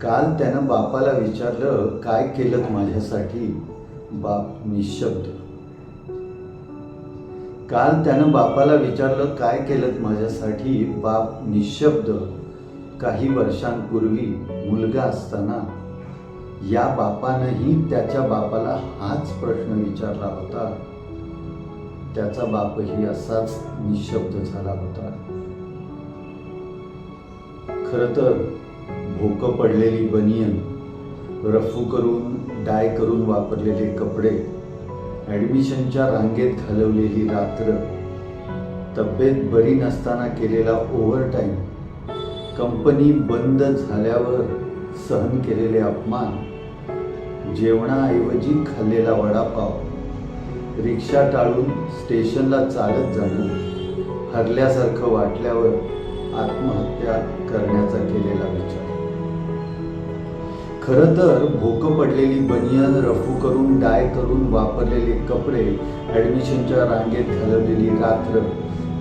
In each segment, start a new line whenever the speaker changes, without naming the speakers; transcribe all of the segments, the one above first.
काल त्यानं बापाला विचारलं काय केलं माझ्यासाठी. बाप निशब्द. काल त्यानं बापाला विचारलं काय केलं माझ्यासाठी. बाप निशब्द. काही वर्षांपूर्वी मुलगा असताना या बापानंही त्याच्या बापाला हाच प्रश्न विचारला होता. त्याचा बापही असाच निशब्द झाला होता. खरं तर भोकं पडलेली बनियन, रफू करून डाय करून वापरलेले कपडे, ॲडमिशनच्या रांगेत घालवलेली रात्र, तब्येत बरी नसताना केलेला ओव्हरटाईम, कंपनी बंद झाल्यावर सहन केलेले अपमान, जेवणाऐवजी खाल्लेला वडापाव, रिक्षा टाळून स्टेशनला चालत जाणं, हरल्यासारखं वाटल्यावर आत्महत्या करण्याचा केलेला विचार. खरं तर भोकं पडलेली बनियन, रफू करून डाय करून वापरलेले कपडे, ॲडमिशनच्या रांगेत घालवलेली रात्र,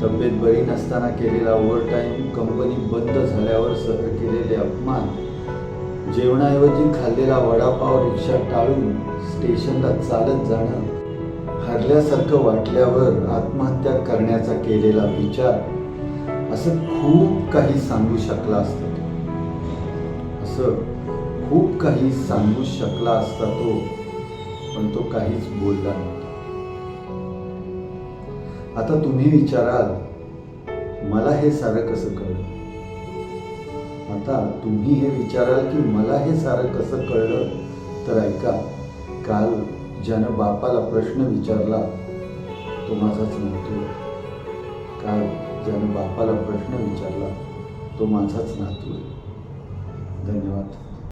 तब्येत बरी नसताना केलेला ओव्हरटाईम, कंपनी बंद झाल्यावर सहन केलेले अपमान, जेवणाऐवजी खाल्लेला वडापाव, रिक्षा टाळून स्टेशनला चालत जाणं, हरल्यासारखं वाटल्यावर आत्महत्या करण्याचा केलेला विचार, असं खूप काही सांगू शकला असता तो. पण तो काहीच बोलला नव्हता. आता तुम्ही विचाराल मला हे सारं कसं कळलं. की मला हे सारं कसं कळलं, तर ऐका. काल ज्यानं बापाला प्रश्न विचारला तो माझाच नातू. काल ज्यानं बापाला प्रश्न विचारला तो माझाच नातू आहे.